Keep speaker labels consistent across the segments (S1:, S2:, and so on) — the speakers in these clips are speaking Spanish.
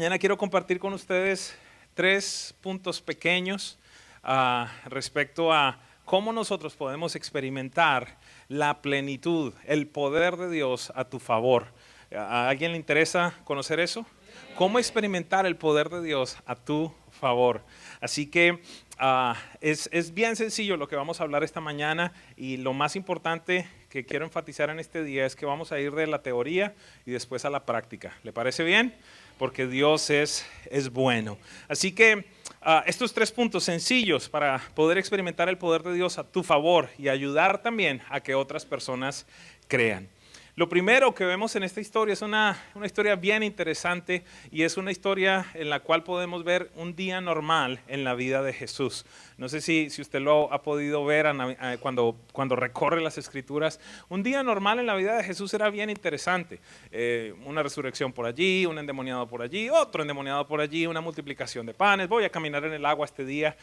S1: mañana quiero compartir con ustedes 3 puntos pequeños respecto a cómo nosotros podemos experimentar la plenitud, el poder de Dios a tu favor. ¿A alguien le interesa conocer eso? ¿Cómo experimentar el poder de Dios a tu favor? Así que es bien sencillo lo que vamos a hablar esta mañana, y lo más importante que quiero enfatizar en este día es que vamos a ir de la teoría y después a la práctica. ¿Le parece bien? Porque Dios es bueno. Así que estos 3 puntos sencillos para poder experimentar el poder de Dios a tu favor y ayudar también a que otras personas crean. Lo primero que vemos en esta historia es una historia bien interesante, y es una historia en la cual podemos ver un día normal en la vida de Jesús. No sé si usted lo ha podido ver cuando recorre las Escrituras. Un día normal en la vida de Jesús era bien interesante. Una resurrección por allí, un endemoniado por allí, otro endemoniado por allí, una multiplicación de panes, voy a caminar en el agua este día.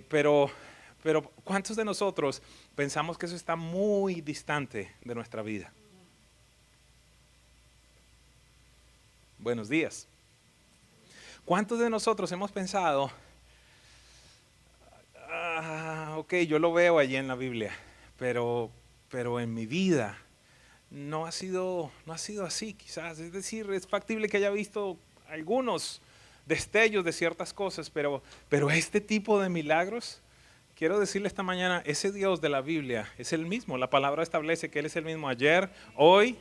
S1: Pero ¿cuántos de nosotros pensamos que eso está muy distante de nuestra vida? Buenos días. ¿Cuántos de nosotros hemos pensado, ok, yo lo veo allí en la Biblia, pero en mi vida no ha sido así quizás? Es decir, es factible que haya visto algunos destellos de ciertas cosas, pero este tipo de milagros, quiero decirle esta mañana, ese Dios de la Biblia es el mismo. La palabra establece que Él es el mismo ayer, hoy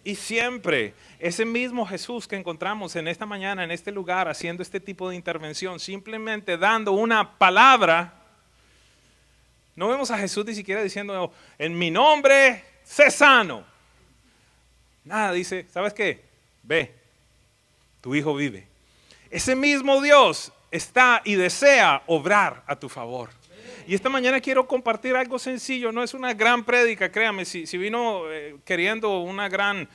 S1: y siempre. Ese mismo Jesús que encontramos en esta mañana, en este lugar, haciendo este tipo de intervención, simplemente dando una palabra. No vemos a Jesús ni siquiera diciendo, en mi nombre, sé sano. Nada, dice, ¿sabes qué? Ve, tu hijo vive. Ese mismo Dios está y desea obrar a tu favor. Y esta mañana quiero compartir algo sencillo. No es una gran prédica, créame. Si vino queriendo una gran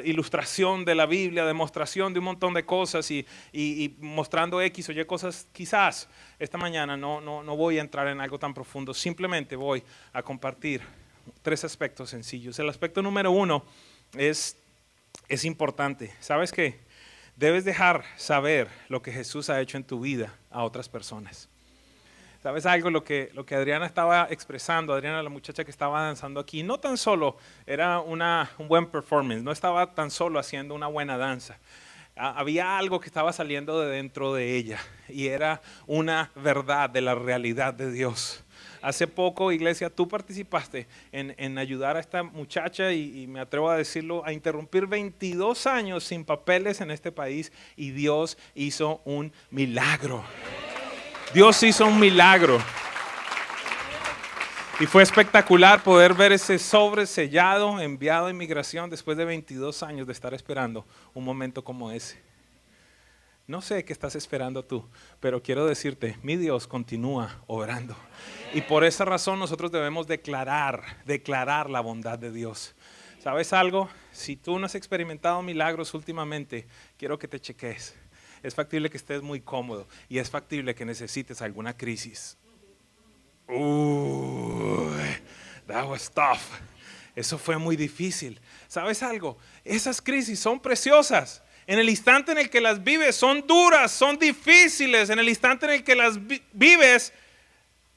S1: ilustración de la Biblia, demostración de un montón de cosas y mostrando X o Y cosas, quizás esta mañana no voy a entrar en algo tan profundo. Simplemente voy a compartir 3 aspectos sencillos. El aspecto número 1 es importante. ¿Sabes qué? Debes dejar saber lo que Jesús ha hecho en tu vida a otras personas. ¿Sabes algo? Lo que Adriana estaba expresando, Adriana, la muchacha que estaba danzando aquí, no tan solo era un buen performance, no estaba tan solo haciendo una buena danza. Había algo que estaba saliendo de dentro de ella, y era una verdad de la realidad de Dios. Hace poco, iglesia, tú participaste en ayudar a esta muchacha, y me atrevo a decirlo, a interrumpir 22 años sin papeles en este país, y Dios hizo un milagro. Dios hizo un milagro. Y fue espectacular poder ver ese sobre sellado, enviado a inmigración después de 22 años de estar esperando un momento como ese. No sé qué estás esperando tú, pero quiero decirte, mi Dios continúa obrando. Y por esa razón nosotros debemos declarar la bondad de Dios. ¿Sabes algo? Si tú no has experimentado milagros últimamente, quiero que te cheques. Es factible que estés muy cómodo, y es factible que necesites alguna crisis. That was tough. Eso fue muy difícil. ¿Sabes algo? Esas crisis son preciosas. En el instante en el que las vives son duras, son difíciles. En el instante en el que las vives,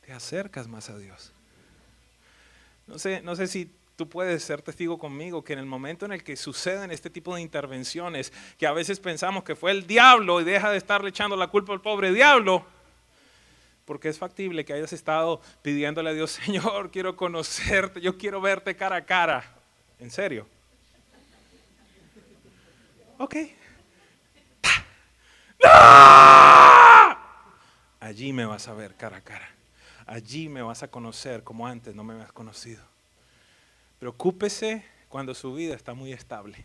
S1: te acercas más a Dios. No sé si tú puedes ser testigo conmigo que en el momento en el que suceden este tipo de intervenciones, que a veces pensamos que fue el diablo, y deja de estarle echando la culpa al pobre diablo, porque es factible que hayas estado pidiéndole a Dios, Señor, quiero conocerte, yo quiero verte cara a cara. ¿En serio? Ok. ¡No! Allí me vas a ver cara a cara. Allí me vas a conocer como antes no me habías conocido. Preocúpese cuando su vida está muy estable.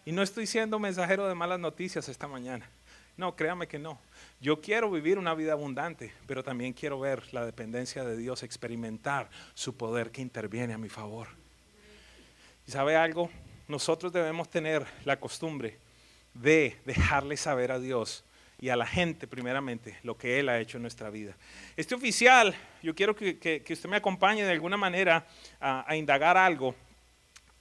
S1: Y no estoy siendo mensajero de malas noticias esta mañana. No, créame que no. Yo quiero vivir una vida abundante, pero también quiero ver la dependencia de Dios, experimentar su poder que interviene a mi favor. ¿Y sabe algo? Nosotros debemos tener la costumbre de dejarle saber a Dios y a la gente primeramente lo que Él ha hecho en nuestra vida. Este oficial, yo quiero que usted me acompañe de alguna manera a indagar algo,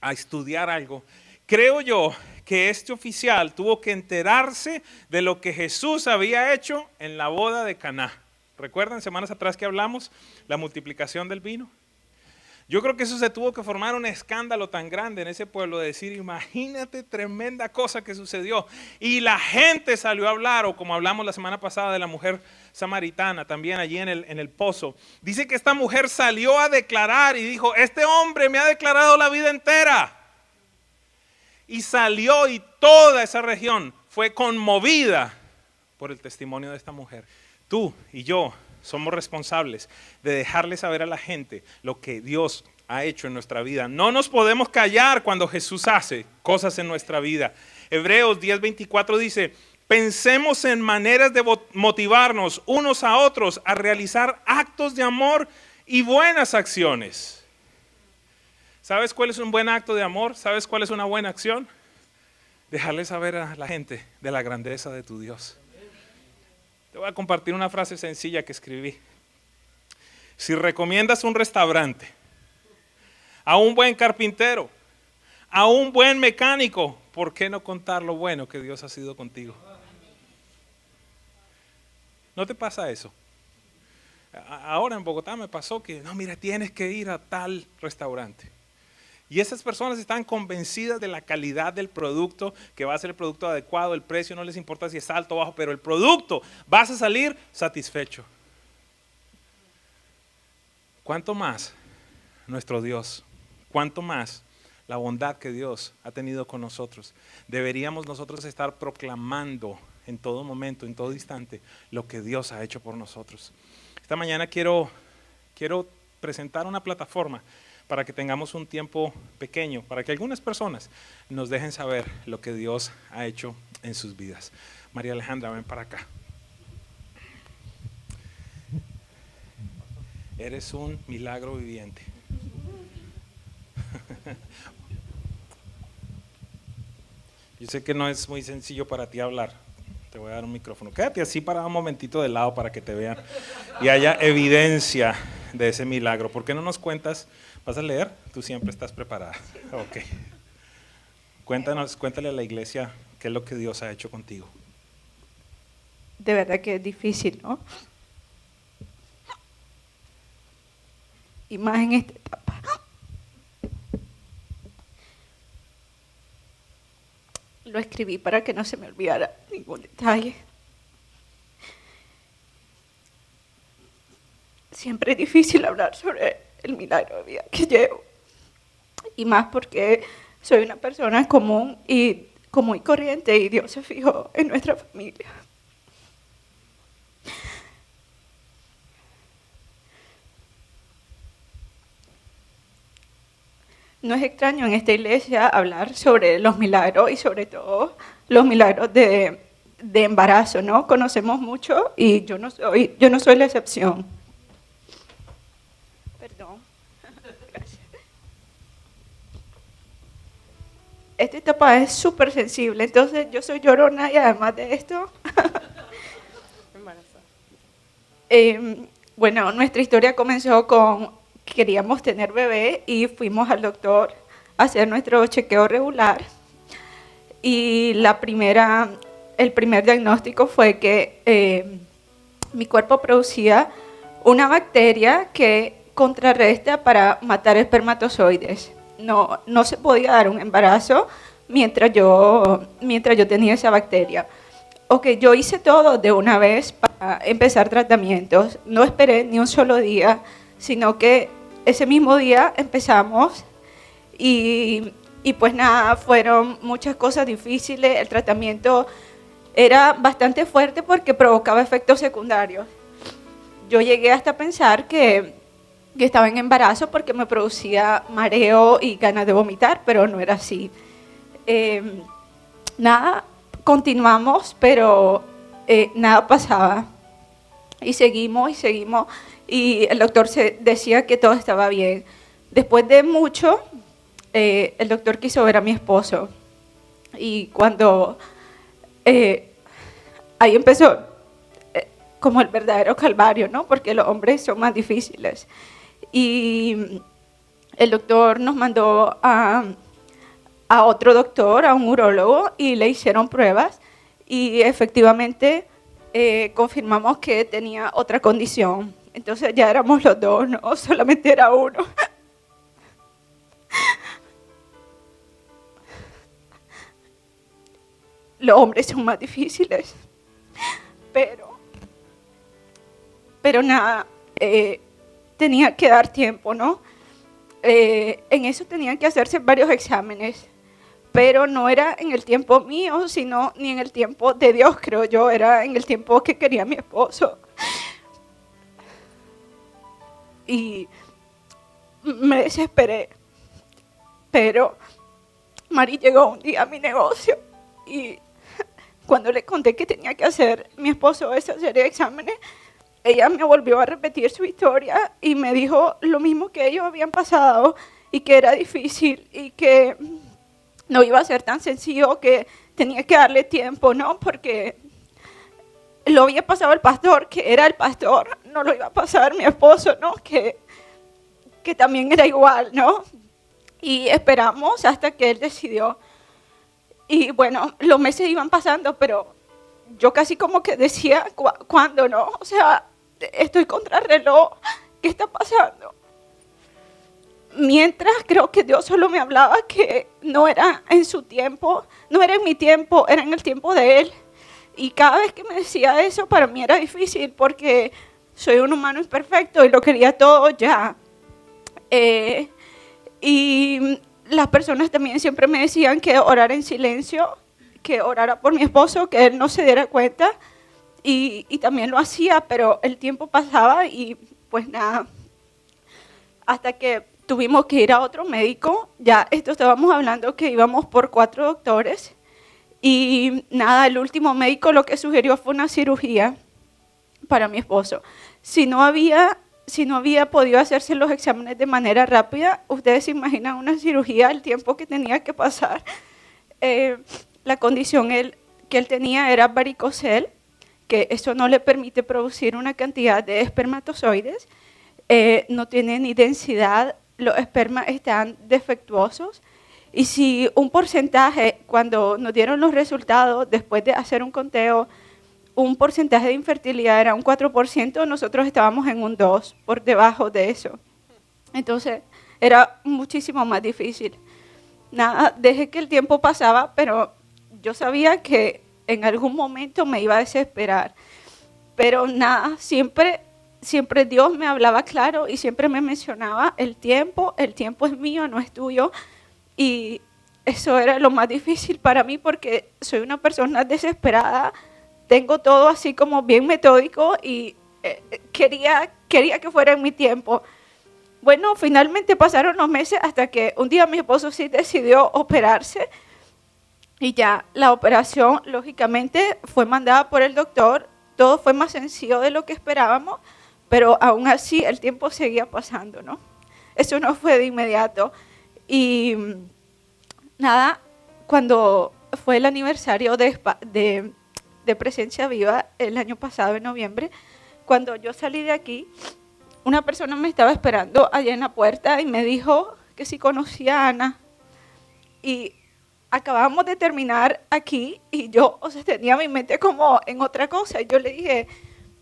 S1: a estudiar algo Creo yo que este oficial tuvo que enterarse de lo que Jesús había hecho en la boda de Caná. ¿Recuerdan semanas atrás que hablamos? La multiplicación del vino. Yo creo que eso se tuvo que formar un escándalo tan grande en ese pueblo de decir, imagínate tremenda cosa que sucedió. Y la gente salió a hablar, o como hablamos la semana pasada de la mujer samaritana, también allí en el pozo. Dice que esta mujer salió a declarar y dijo, este hombre me ha declarado la vida entera. Y salió y toda esa región fue conmovida por el testimonio de esta mujer. Tú y yo somos responsables de dejarle saber a la gente lo que Dios ha hecho en nuestra vida. No nos podemos callar cuando Jesús hace cosas en nuestra vida. Hebreos 10:24 dice, pensemos en maneras de motivarnos unos a otros a realizar actos de amor y buenas acciones. ¿Sabes cuál es un buen acto de amor? ¿Sabes cuál es una buena acción? Dejarle saber a la gente de la grandeza de tu Dios. Te voy a compartir una frase sencilla que escribí. Si recomiendas un restaurante, a un buen carpintero, a un buen mecánico, ¿por qué no contar lo bueno que Dios ha sido contigo? ¿No te pasa eso? Ahora en Bogotá me pasó que, no, mira, tienes que ir a tal restaurante. Y esas personas están convencidas de la calidad del producto, que va a ser el producto adecuado, el precio no les importa si es alto o bajo, pero el producto, vas a salir satisfecho. ¿Cuánto más nuestro Dios? ¿Cuánto más la bondad que Dios ha tenido con nosotros? Deberíamos nosotros estar proclamando en todo momento, en todo instante, lo que Dios ha hecho por nosotros. Esta mañana quiero presentar una plataforma para que tengamos un tiempo pequeño, para que algunas personas nos dejen saber lo que Dios ha hecho en sus vidas. María Alejandra, ven para acá. Eres un milagro viviente. Yo sé que no es muy sencillo para ti hablar. Te voy a dar un micrófono. Quédate así para un momentito de lado para que te vean y haya evidencia de ese milagro. ¿Por qué no nos cuentas? ¿Vas a leer? Tú siempre estás preparada. Ok. Cuéntale a la iglesia qué es lo que Dios ha hecho contigo.
S2: De verdad que es difícil, ¿no? Y más en esta etapa. Lo escribí para que no se me olvidara ningún detalle. Siempre es difícil hablar sobre el milagro de vida que llevo. Y más porque soy una persona común y corriente y Dios se fijó en nuestra familia. No es extraño en esta iglesia hablar sobre los milagros y sobre todo los milagros de embarazo, ¿no? Conocemos mucho y yo no soy la excepción. Perdón. Gracias. Esta etapa es súper sensible, entonces yo soy llorona y además de esto... Bueno, nuestra historia comenzó con... Queríamos tener bebé y fuimos al doctor a hacer nuestro chequeo regular. Y el primer diagnóstico fue que mi cuerpo producía una bacteria que contrarresta para matar espermatozoides. No se podía dar un embarazo mientras yo tenía esa bacteria. Ok, yo hice todo de una vez para empezar tratamientos. No esperé ni un solo día, sino que ese mismo día empezamos y pues nada, fueron muchas cosas difíciles. El tratamiento era bastante fuerte porque provocaba efectos secundarios. Yo llegué hasta pensar que estaba en embarazo porque me producía mareo y ganas de vomitar, pero no era así. Nada, continuamos, pero nada pasaba. Y seguimos. Y el doctor decía que todo estaba bien. Después de mucho, el doctor quiso ver a mi esposo. Y cuando ahí empezó como el verdadero calvario, ¿no? Porque los hombres son más difíciles. Y el doctor nos mandó a a otro doctor, a un urólogo, y le hicieron pruebas y efectivamente confirmamos que tenía otra condición. Entonces ya éramos los dos, no solamente era uno. Los hombres son más difíciles, pero nada, tenía que dar tiempo, ¿no? En eso tenían que hacerse varios exámenes, pero no era en el tiempo mío, sino ni en el tiempo de Dios, creo yo, era en el tiempo que quería mi esposo. Y me desesperé, pero Mari llegó un día a mi negocio y cuando le conté que tenía que hacer mi esposo esa serie de exámenes, ella me volvió a repetir su historia y me dijo lo mismo que ellos habían pasado y que era difícil y que no iba a ser tan sencillo, que tenía que darle tiempo, ¿no? Porque lo había pasado el pastor, que era el pastor, no lo iba a pasar mi esposo, ¿no? Que también era igual, ¿no? Y esperamos hasta que él decidió. Y bueno, los meses iban pasando, pero yo casi como que decía, ¿cuándo no? O sea, estoy contra el reloj, ¿qué está pasando? Mientras creo que Dios solo me hablaba que no era en su tiempo, no era en mi tiempo, era en el tiempo de Él. Y cada vez que me decía eso, para mí era difícil porque soy un humano imperfecto y lo quería todo ya. Y las personas también siempre me decían que orara en silencio, que orara por mi esposo, que él no se diera cuenta. Y también lo hacía, pero el tiempo pasaba y pues nada. Hasta que tuvimos que ir a otro médico, ya esto estábamos hablando que íbamos por 4 doctores. Y nada, el último médico lo que sugirió fue una cirugía para mi esposo. Si no había podido hacerse los exámenes de manera rápida, ustedes se imaginan una cirugía, el tiempo que tenía que pasar. La condición que él tenía era varicocel, que eso no le permite producir una cantidad de espermatozoides, no tiene ni densidad, los espermas están defectuosos. Y si un porcentaje, cuando nos dieron los resultados, después de hacer un conteo, un porcentaje de infertilidad era un 4%, nosotros estábamos en un 2%, por debajo de eso. Entonces, era muchísimo más difícil. Nada, dejé que el tiempo pasaba, pero yo sabía que en algún momento me iba a desesperar. Pero nada, siempre Dios me hablaba claro y siempre me mencionaba el tiempo es mío, no es tuyo. Y eso era lo más difícil para mí porque soy una persona desesperada, tengo todo así como bien metódico y quería que fuera en mi tiempo. Bueno, finalmente pasaron los meses hasta que un día mi esposo sí decidió operarse y ya la operación lógicamente fue mandada por el doctor, todo fue más sencillo de lo que esperábamos, pero aún así el tiempo seguía pasando, ¿no? Eso no fue de inmediato. Y nada, cuando fue el aniversario de Presencia Viva el año pasado, en noviembre, cuando yo salí de aquí, una persona me estaba esperando allá en la puerta y me dijo que si conocía a Ana. Y acabamos de terminar aquí y yo, o sea, tenía mi mente como en otra cosa. Y yo le dije,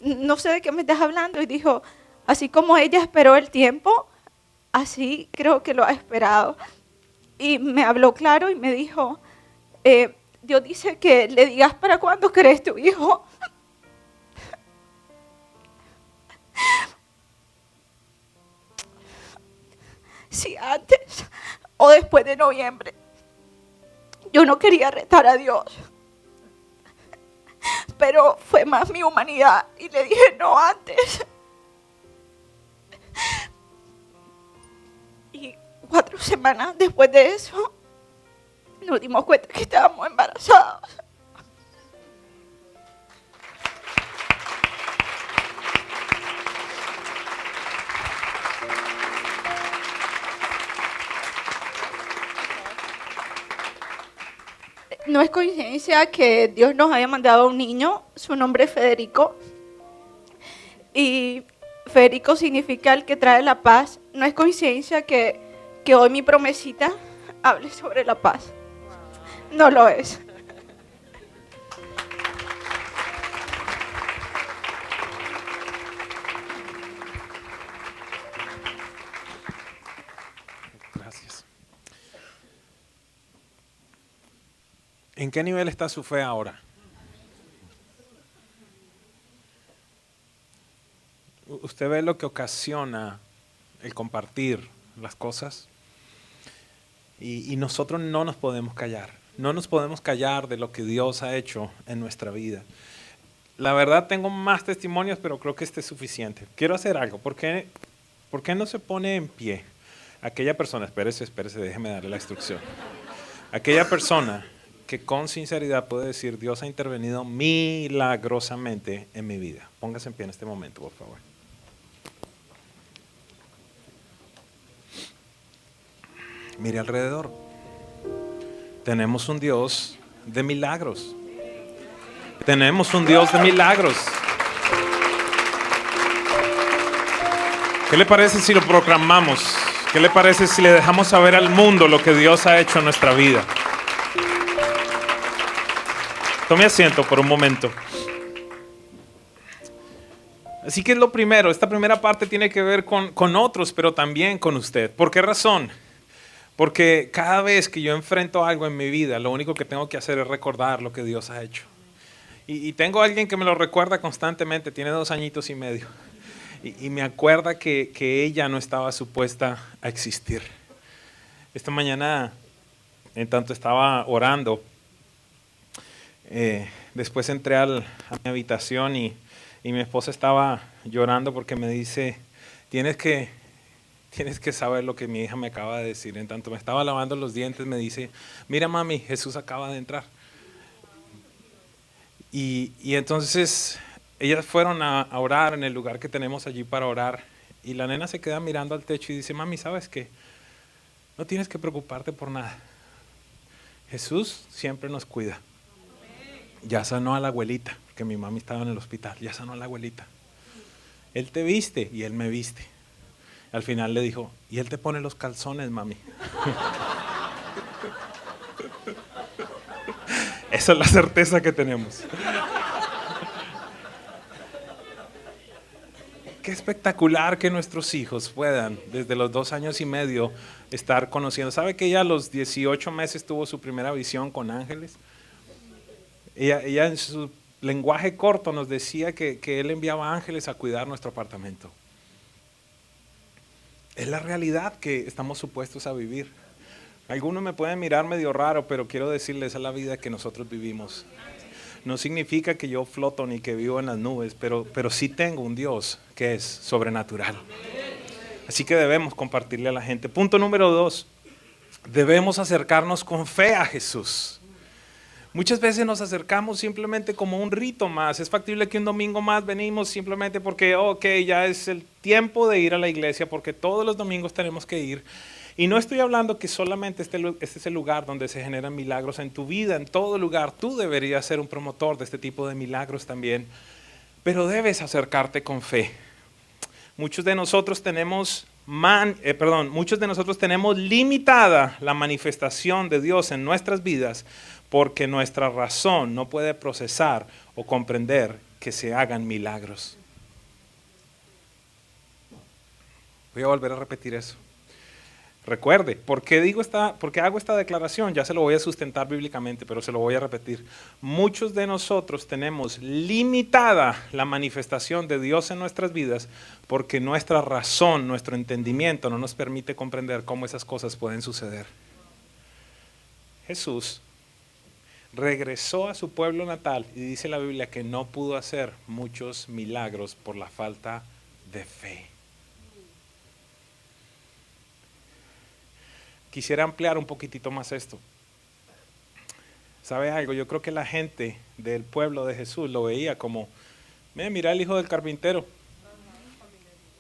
S2: no sé de qué me estás hablando. Y dijo, así como ella esperó el tiempo, así creo que lo ha esperado. Y me habló claro y me dijo, Dios dice que le digas para cuándo querés tu hijo. Si antes o después de noviembre. Yo no quería retar a Dios, pero fue más mi humanidad y le dije no antes. Y 4 semanas después de eso, nos dimos cuenta que estábamos embarazados. No es coincidencia que Dios nos haya mandado a un niño, su nombre es Federico, y Federico significa el que trae la paz. No es coincidencia que hoy mi promesita hable sobre la paz. No lo es.
S1: Gracias. ¿En qué nivel está su fe ahora? ¿Usted ve lo que ocasiona el compartir las cosas? Y nosotros no nos podemos callar. No nos podemos callar de lo que Dios ha hecho en nuestra vida. La verdad tengo más testimonios, pero creo que este es suficiente. Quiero hacer algo. ¿Por qué no se pone en pie? Aquella persona, espérese, déjeme darle la instrucción. Aquella persona que con sinceridad puede decir, Dios ha intervenido milagrosamente en mi vida. Póngase en pie en este momento, por favor. Mire alrededor. Tenemos un Dios de milagros. Tenemos un Dios de milagros. ¿Qué le parece si lo proclamamos? ¿Qué le parece si le dejamos saber al mundo lo que Dios ha hecho en nuestra vida? Tome asiento por un momento. Así que es lo primero. Esta primera parte tiene que ver con otros, pero también con usted. ¿Por qué razón? Porque cada vez que yo enfrento algo en mi vida, lo único que tengo que hacer es recordar lo que Dios ha hecho. Y tengo a alguien que me lo recuerda constantemente, tiene 2 añitos y medio. Y me acuerda que ella no estaba supuesta a existir. Esta mañana, en tanto estaba orando, después entré a mi habitación y mi esposa estaba llorando porque me dice, tienes que saber lo que mi hija me acaba de decir. En tanto me estaba lavando los dientes, me dice, mira mami, Jesús acaba de entrar. Y entonces ellas fueron a orar en el lugar que tenemos allí para orar. Y la nena se queda mirando al techo y dice, mami, ¿sabes qué? No tienes que preocuparte por nada. Jesús siempre nos cuida. Ya sanó a la abuelita, que mi mami estaba en el hospital. Ya sanó a la abuelita. Él te viste y Él me viste. Al final le dijo, y Él te pone los calzones, mami. Esa es la certeza que tenemos. Qué espectacular que nuestros hijos puedan, desde los 2 años y medio, estar conociendo. ¿Sabe que ella a los 18 meses tuvo su primera visión con ángeles? Ella en su lenguaje corto nos decía que Él enviaba ángeles a cuidar nuestro apartamento. Es la realidad que estamos supuestos a vivir. Algunos me pueden mirar medio raro, pero quiero decirles, esa es la vida que nosotros vivimos. No significa que yo floto ni que vivo en las nubes, pero sí tengo un Dios que es sobrenatural. Así que debemos compartirle a la gente. Punto número 2, debemos acercarnos con fe a Jesús. Muchas veces nos acercamos simplemente como un rito más. Es factible que un domingo más venimos simplemente porque, ya es el tiempo de ir a la iglesia, porque todos los domingos tenemos que ir. Y no estoy hablando que solamente este es el lugar donde se generan milagros en tu vida, en todo lugar. Tú deberías ser un promotor de este tipo de milagros también, pero debes acercarte con fe. Muchos de nosotros tenemos limitada la manifestación de Dios en nuestras vidas porque nuestra razón no puede procesar o comprender que se hagan milagros. Voy a volver a repetir eso. Recuerde, ¿por qué hago esta declaración? Ya se lo voy a sustentar bíblicamente, pero se lo voy a repetir. Muchos de nosotros tenemos limitada la manifestación de Dios en nuestras vidas porque nuestra razón, nuestro entendimiento no nos permite comprender cómo esas cosas pueden suceder. Jesús regresó a su pueblo natal y dice la Biblia que no pudo hacer muchos milagros por la falta de fe. Quisiera ampliar un poquitito más esto. ¿Sabe algo? Yo creo que la gente del pueblo de Jesús lo veía como, mira el hijo del carpintero.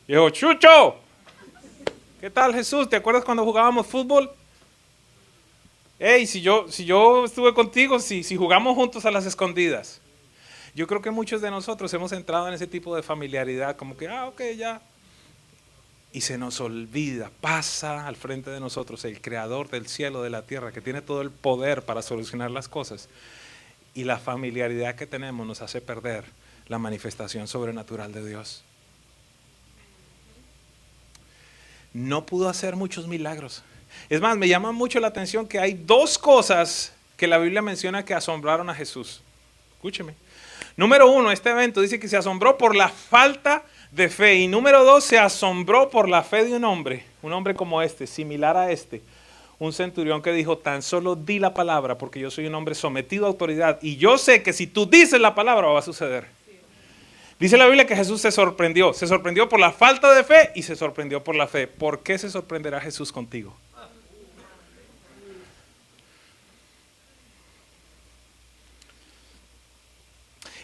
S1: Y dijo, Chucho, ¿qué tal Jesús? ¿Te acuerdas cuando jugábamos fútbol? Hey, si yo estuve contigo, si jugamos juntos a las escondidas. Yo creo que muchos de nosotros hemos entrado en ese tipo de familiaridad, como que, ok, ya. y se nos olvida, pasa al frente de nosotros el creador del cielo, de la tierra, que tiene todo el poder para solucionar las cosas, y la familiaridad que tenemos nos hace perder la manifestación sobrenatural de Dios. No pudo hacer muchos milagros. Es más, me llama mucho la atención que hay dos cosas que la Biblia menciona que asombraron a Jesús. Escúcheme. Número uno, este evento dice que se asombró por la falta de fe. Y número dos, se asombró por la fe de un hombre como este, similar a este. Un centurión que dijo, tan solo di la palabra, porque yo soy un hombre sometido a autoridad. Y yo sé que si tú dices la palabra va a suceder. Dice la Biblia que Jesús se sorprendió por la falta de fe y se sorprendió por la fe. ¿Por qué se sorprenderá Jesús contigo?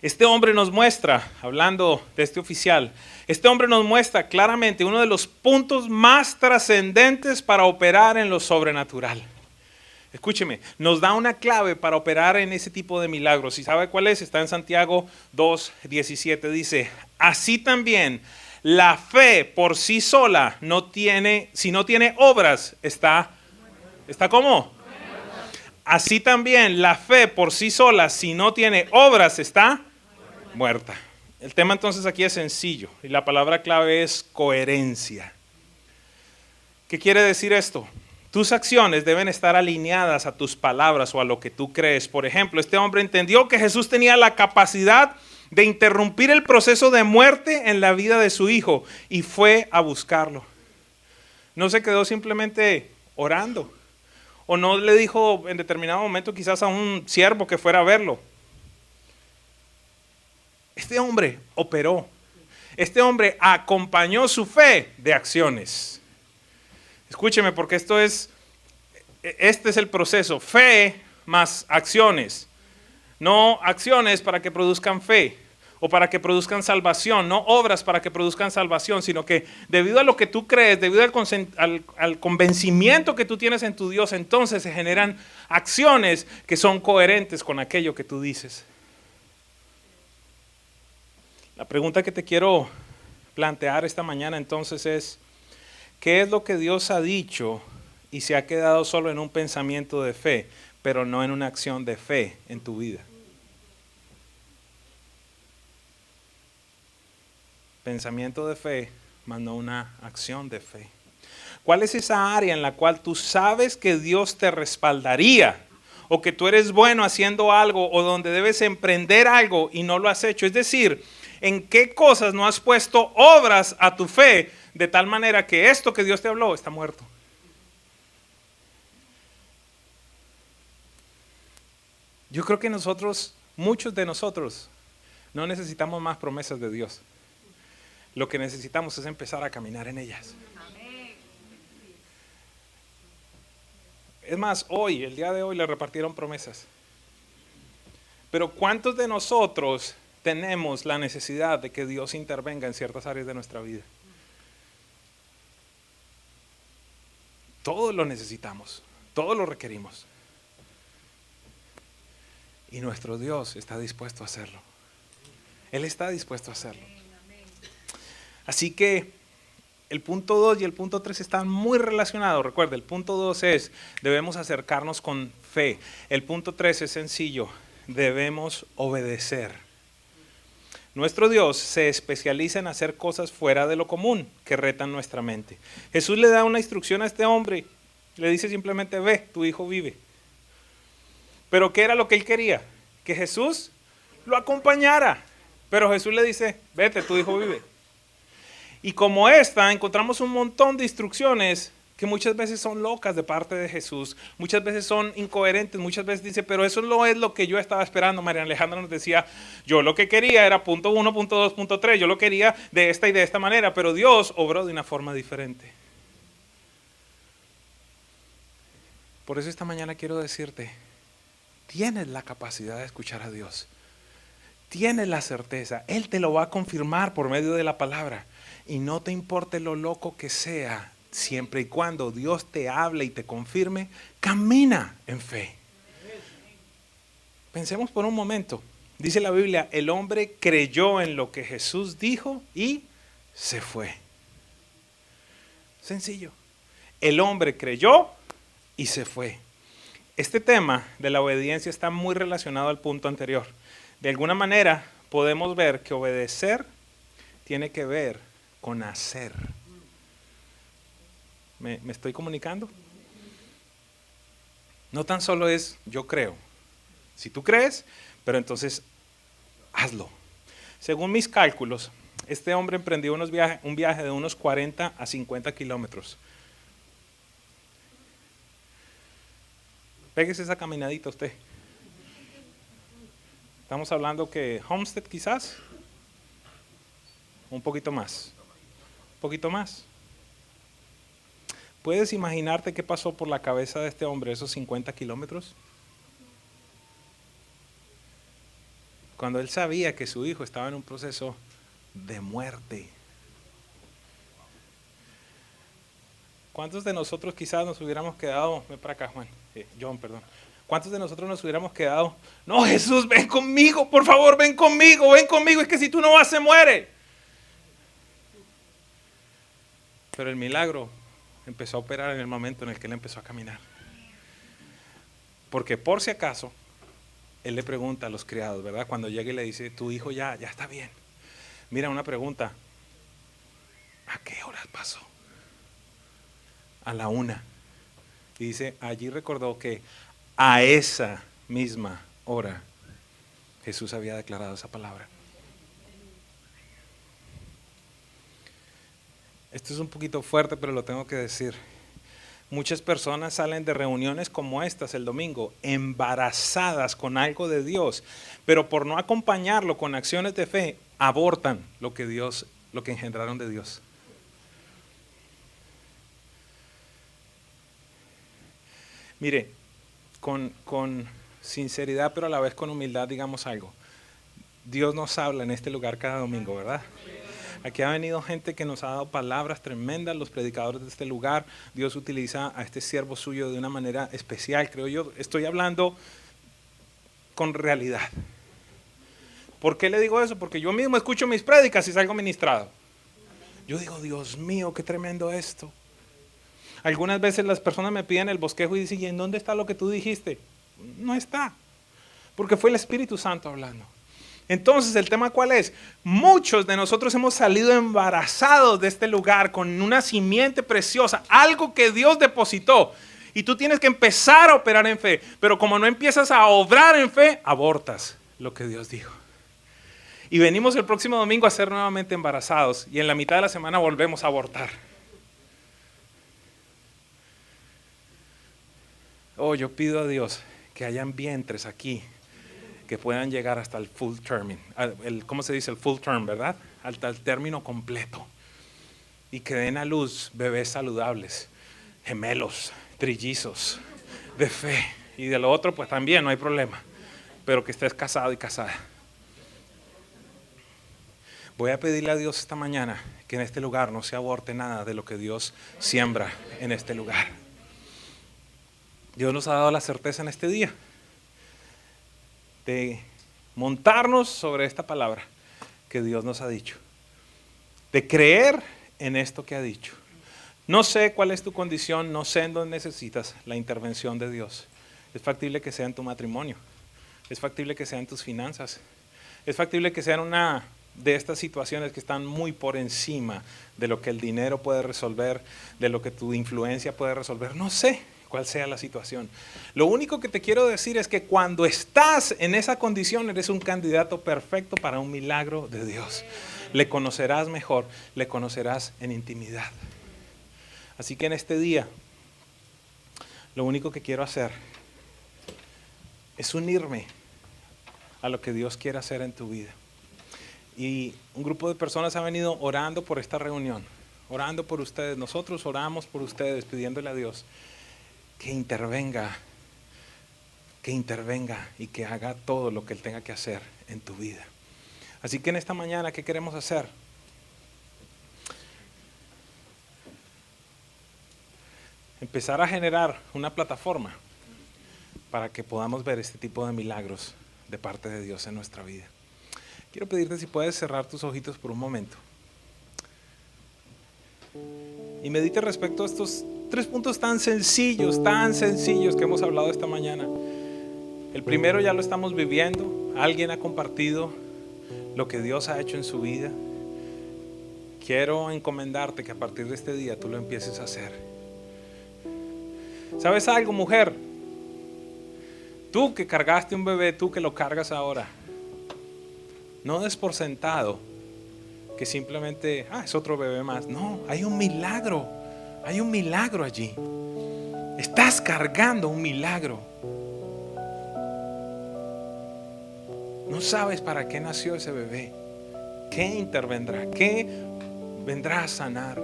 S1: Este hombre nos muestra, hablando de este oficial, este hombre nos muestra claramente uno de los puntos más trascendentes para operar en lo sobrenatural. Escúcheme, nos da una clave para operar en ese tipo de milagros. ¿Y sabe cuál es? Está en Santiago 2:17. Dice, así también la fe por sí sola si no tiene obras, ¿está cómo? Así también la fe por sí sola, si no tiene obras, está muerta. El tema entonces aquí es sencillo y la palabra clave es coherencia. ¿Qué quiere decir esto? Tus acciones deben estar alineadas a tus palabras o a lo que tú crees. Por ejemplo, este hombre entendió que Jesús tenía la capacidad de interrumpir el proceso de muerte en la vida de su hijo y fue a buscarlo. No se quedó simplemente orando o no le dijo en determinado momento quizás a un siervo que fuera a verlo. Este hombre operó. Este hombre acompañó su fe de acciones. Escúcheme, porque este es el proceso, fe más acciones. No acciones para que produzcan fe o para que produzcan salvación, no obras para que produzcan salvación, sino que debido a lo que tú crees, debido al convencimiento que tú tienes en tu Dios, entonces se generan acciones que son coherentes con aquello que tú dices. La pregunta que te quiero plantear esta mañana entonces es, ¿qué es lo que Dios ha dicho y se ha quedado solo en un pensamiento de fe, pero no en una acción de fe en tu vida? Pensamiento de fe, más no una acción de fe. ¿Cuál es esa área en la cual tú sabes que Dios te respaldaría? O que tú eres bueno haciendo algo o donde debes emprender algo y no lo has hecho. Es decir, ¿en qué cosas no has puesto obras a tu fe de tal manera que esto que Dios te habló está muerto? Yo creo que muchos de nosotros, no necesitamos más promesas de Dios. Lo que necesitamos es empezar a caminar en ellas. Es más, el día de hoy le repartieron promesas. Pero ¿cuántos de nosotros tenemos la necesidad de que Dios intervenga en ciertas áreas de nuestra vida? Todos lo necesitamos, todos lo requerimos. Y nuestro Dios está dispuesto a hacerlo. Él está dispuesto a hacerlo. Así que el punto 2 y el punto 3 están muy relacionados. Recuerda, el punto 2 es, debemos acercarnos con fe. El punto 3 es sencillo, debemos obedecer. Nuestro Dios se especializa en hacer cosas fuera de lo común que retan nuestra mente. Jesús le da una instrucción a este hombre, le dice simplemente, ve, tu hijo vive. Pero ¿qué era lo que él quería? Que Jesús lo acompañara. Pero Jesús le dice, vete, tu hijo vive. Y como esta, encontramos un montón de instrucciones que muchas veces son locas de parte de Jesús, muchas veces son incoherentes, muchas veces dice, pero eso no es lo que yo estaba esperando. María Alejandra nos decía, yo lo que quería era punto 1, punto 2, punto 3, yo lo quería de esta y de esta manera, pero Dios obró de una forma diferente. Por eso esta mañana quiero decirte, tienes la capacidad de escuchar a Dios, tienes la certeza, Él te lo va a confirmar por medio de la palabra. Y no te importe lo loco que sea, siempre y cuando Dios te hable y te confirme, camina en fe. Pensemos por un momento. Dice la Biblia, el hombre creyó en lo que Jesús dijo y se fue. Sencillo. El hombre creyó y se fue. Este tema de la obediencia está muy relacionado al punto anterior. De alguna manera podemos ver que obedecer tiene que ver con hacer. ¿Me estoy comunicando? No tan solo es yo creo. Si tú crees, pero entonces hazlo. Según mis cálculos, este hombre emprendió un viaje de unos 40 a 50 kilómetros. Pégese esa caminadita usted. Estamos hablando que Homestead quizás, un poquito más. Un poquito más. ¿Puedes imaginarte qué pasó por la cabeza de este hombre esos 50 kilómetros? Cuando él sabía que su hijo estaba en un proceso de muerte. ¿Cuántos de nosotros quizás nos hubiéramos quedado, ven para acá Juan, John, perdón. ¿Cuántos de nosotros nos hubiéramos quedado? No, Jesús, ven conmigo, por favor, ven conmigo, es que si tú no vas se muere. Pero el milagro empezó a operar en el momento en el que él empezó a caminar. Porque por si acaso, él le pregunta a los criados, ¿verdad? Cuando llega y le dice, tu hijo ya está bien. Mira, una pregunta, ¿a qué horas pasó? A la 1. Y dice, allí recordó que a esa misma hora Jesús había declarado esa palabra. Esto es un poquito fuerte, pero lo tengo que decir. Muchas personas salen de reuniones como estas el domingo, embarazadas con algo de Dios, pero por no acompañarlo con acciones de fe, abortan lo que engendraron de Dios. Mire, con sinceridad, pero a la vez con humildad, digamos algo. Dios nos habla en este lugar cada domingo, ¿verdad? Aquí ha venido gente que nos ha dado palabras tremendas, los predicadores de este lugar. Dios utiliza a este siervo suyo de una manera especial, creo yo. Estoy hablando con realidad. ¿Por qué le digo eso? Porque yo mismo escucho mis prédicas y salgo ministrado. Yo digo, Dios mío, qué tremendo esto. Algunas veces las personas me piden el bosquejo y dicen, ¿y en dónde está lo que tú dijiste? No está, porque fue el Espíritu Santo hablando. Entonces, ¿el tema cuál es? Muchos de nosotros hemos salido embarazados de este lugar con una simiente preciosa, algo que Dios depositó. Y tú tienes que empezar a operar en fe, pero como no empiezas a obrar en fe, abortas lo que Dios dijo. Y venimos el próximo domingo a ser nuevamente embarazados y en la mitad de la semana volvemos a abortar. Oh, yo pido a Dios que hayan vientres aquí que puedan llegar hasta el full term, ¿cómo se dice? El full term, ¿verdad? Hasta el término completo. Y que den a luz bebés saludables, gemelos, trillizos, de fe. Y de lo otro, pues también no hay problema. Pero que estés casado y casada. Voy a pedirle a Dios esta mañana que en este lugar no se aborte nada de lo que Dios siembra en este lugar. Dios nos ha dado la certeza en este día de montarnos sobre esta palabra que Dios nos ha dicho, de creer en esto que ha dicho. No sé cuál es tu condición, no sé en dónde necesitas la intervención de Dios. Es factible que sea en tu matrimonio, es factible que sea en tus finanzas, es factible que sea en una de estas situaciones que están muy por encima de lo que el dinero puede resolver, de lo que tu influencia puede resolver. No sé cuál sea la situación. Lo único que te quiero decir es que cuando estás en esa condición eres un candidato perfecto para un milagro de Dios. Le conocerás mejor, le conocerás en intimidad. Así que en este día, lo único que quiero hacer es unirme a lo que Dios quiere hacer en tu vida. Y un grupo de personas ha venido orando por esta reunión, orando por ustedes. Nosotros oramos por ustedes, pidiéndole a Dios que intervenga y que haga todo lo que Él tenga que hacer en tu vida. Así que en esta mañana, ¿qué queremos hacer? Empezar a generar una plataforma para que podamos ver este tipo de milagros de parte de Dios en nuestra vida. Quiero pedirte si puedes cerrar tus ojitos por un momento. y medite respecto a estos 3 puntos tan sencillos que hemos hablado esta mañana. El primero ya lo estamos viviendo. Alguien ha compartido lo que Dios ha hecho en su vida. Quiero encomendarte que a partir de este día tú lo empieces a hacer. ¿Sabes algo, mujer? Tú que cargaste un bebé, tú que lo cargas ahora, no des por sentado que simplemente es otro bebé más. No, hay un milagro allí. Estás cargando un milagro. No sabes para qué nació ese bebé, qué intervendrá, qué vendrá a sanar.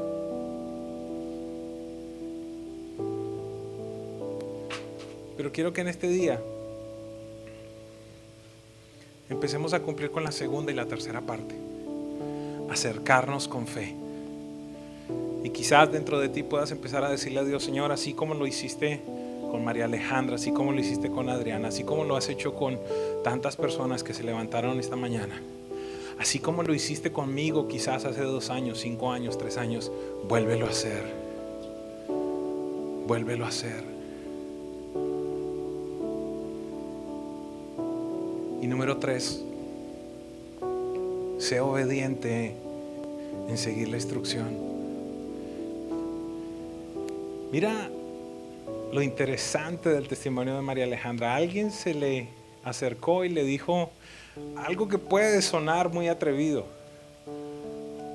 S1: Pero quiero que en este día empecemos a cumplir con la segunda y la tercera parte. Acercarnos con fe. Y quizás dentro de ti puedas empezar a decirle a Dios: Señor, así como lo hiciste con María Alejandra, así como lo hiciste con Adriana, así como lo has hecho con tantas personas que se levantaron esta mañana, así como lo hiciste conmigo quizás hace 2 años, 5 años, 3 años, vuélvelo a hacer. Vuélvelo a hacer. Y número 3, sé obediente en seguir la instrucción. Mira lo interesante del testimonio de María Alejandra. Alguien se le acercó y le dijo algo que puede sonar muy atrevido.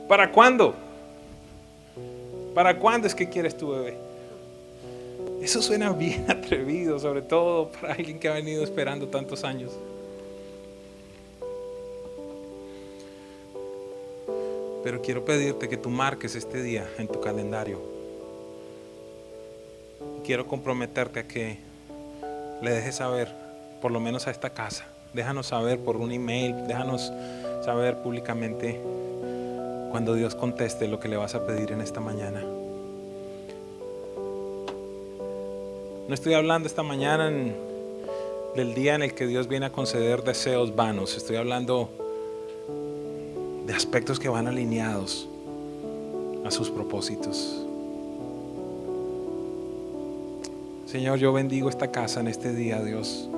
S1: ¿Para cuándo? ¿Para cuándo es que quieres tu bebé? Eso suena bien atrevido, sobre todo para alguien que ha venido esperando tantos años. Pero quiero pedirte que tú marques este día en tu calendario. Quiero comprometerte a que le dejes saber, por lo menos a esta casa. Déjanos saber por un email, déjanos saber públicamente cuando Dios conteste lo que le vas a pedir en esta mañana. No estoy hablando esta mañana del día en el que Dios viene a conceder deseos vanos. Estoy hablando de aspectos que van alineados a sus propósitos. Señor, yo bendigo esta casa en este día, Dios.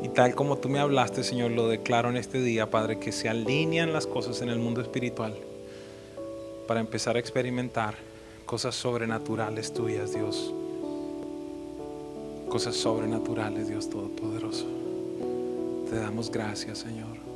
S1: Y tal como tú me hablaste, Señor, lo declaro en este día, Padre, que se alinean las cosas en el mundo espiritual para empezar a experimentar cosas sobrenaturales tuyas, Dios. Cosas sobrenaturales, Dios Todopoderoso. Te damos gracias, Señor.